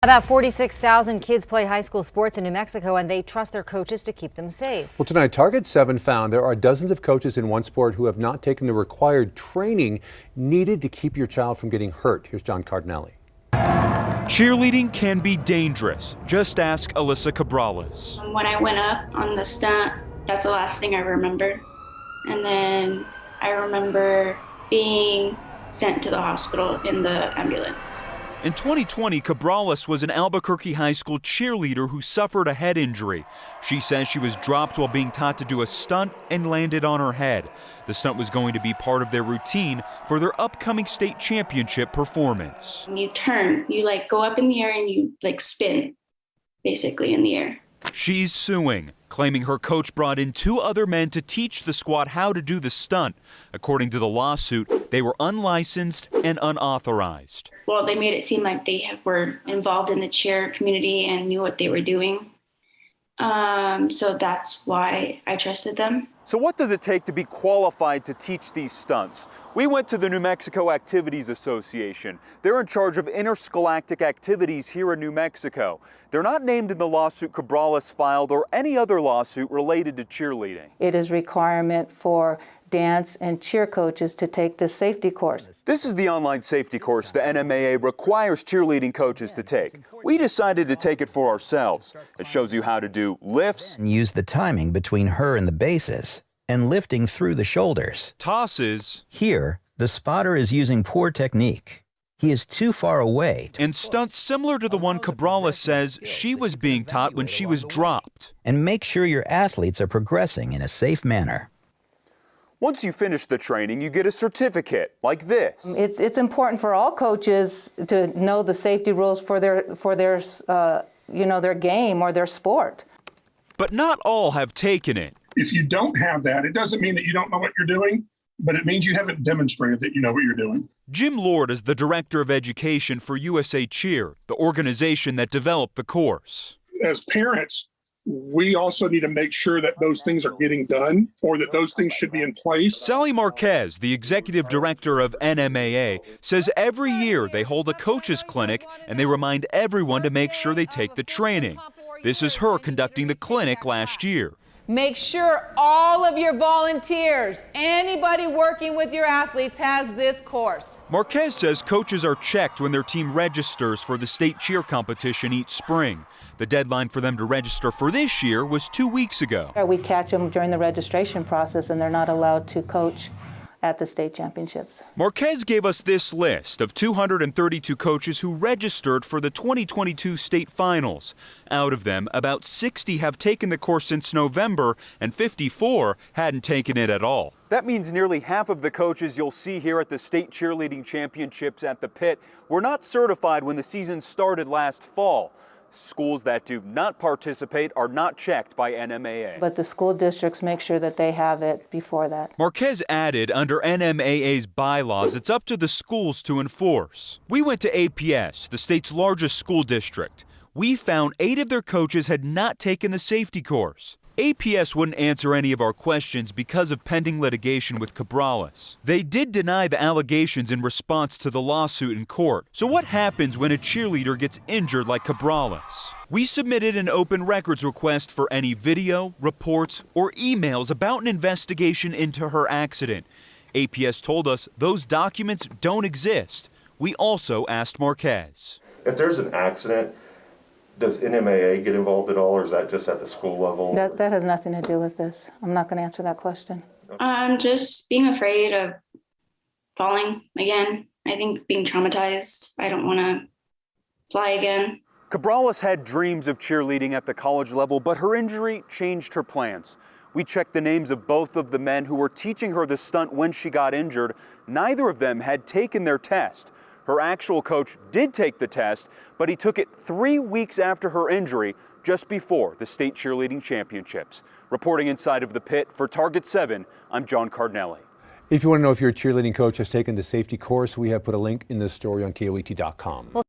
About 46,000 kids play high school sports in New Mexico, and they trust their coaches to keep them safe. Well, tonight, Target 7 found there are dozens of coaches in one sport who have not taken the required training needed to keep your child from getting hurt. Here's John Cardinelli. Cheerleading can be dangerous. Just ask Alyssa Cabrales. When I went up on the stunt, that's the last thing I remember. And then I remember being sent to the hospital in the ambulance. In 2020, Cabrales was an Albuquerque high school cheerleader who suffered a head injury. She says she was dropped while being taught to do a stunt and landed on her head. The stunt was going to be part of their routine for their upcoming state championship performance. When you turn, you go up in the air and you spin, basically in the air. She's suing, claiming her coach brought in two other men to teach the squad how to do the stunt. According to the lawsuit, they were unlicensed and unauthorized. Well, they made it seem like they were involved in the cheer community and knew what they were doing. So that's why I trusted them. So what does it take to be qualified to teach these stunts? We went to the New Mexico Activities Association. They're in charge of interscholastic activities here in New Mexico. They're not named in the lawsuit Cabrales filed or any other lawsuit related to cheerleading. It is a requirement for dance and cheer coaches to take this safety course. This is the online safety course the NMAA requires cheerleading coaches to take. We decided to take it for ourselves. It shows you how to do lifts, and use the timing between her and the bases, and lifting through the shoulders. tosses, Here, the spotter is using poor technique. He is too far away, and stunts similar to the one Cabrales says she was being taught when she was dropped. and make sure your athletes are progressing in a safe manner. Once you finish the training, you get a certificate like this. It's important for all coaches to know the safety rules for their their game or their sport. But not all have taken it. If you don't have that, it doesn't mean that you don't know what you're doing, but it means you haven't demonstrated that you know what you're doing. Jim Lord is the Director of Education for USA Cheer, the organization that developed the course. As parents, we also need to make sure that those things are getting done or that those things should be in place. Sally Marquez, the Executive Director of NMAA, says every year they hold a coaches clinic and they remind everyone to make sure they take the training. This is her conducting the clinic last year. Make sure all of your volunteers, anybody working with your athletes, has this course. Marquez says coaches are checked when their team registers for the state cheer competition each spring. The deadline for them to register for this year was 2 weeks ago. We catch them during the registration process and they're not allowed to coach at the state championships. Marquez gave us this list of 232 coaches who registered for the 2022 state finals. Out of them, about 60 have taken the course since November and 54 hadn't taken it at all. That means nearly half of the coaches you'll see here at the state cheerleading championships at the pit were not certified when the season started last fall. Schools that do not participate are not checked by NMAA. But the school districts make sure that they have it before that. Marquez added under NMAA's bylaws, it's up to the schools to enforce. We went to APS, the state's largest school district. We found 8 of their coaches had not taken the safety course. APS wouldn't answer any of our questions because of pending litigation with Cabrales. They did deny the allegations in response to the lawsuit in court. So what happens when a cheerleader gets injured like Cabrales? We submitted an open records request for any video, reports, or emails about an investigation into her accident. APS told us those documents don't exist. We also asked Marquez. If there's an accident, does NMAA get involved at all, or is that just at the school level? That has nothing to do with this. I'm not going to answer that question. I'm just being afraid of falling again. I think being traumatized. I don't want to fly again. Cabrales had dreams of cheerleading at the college level, but her injury changed her plans. We checked the names of both of the men who were teaching her the stunt when she got injured. Neither of them had taken their test. Her actual coach did take the test, but he took it 3 weeks after her injury, just before the state cheerleading championships. Reporting inside of the pit for Target 7, I'm John Cardinelli. If you want to know if your cheerleading coach has taken the safety course, we have put a link in this story on KOET.com.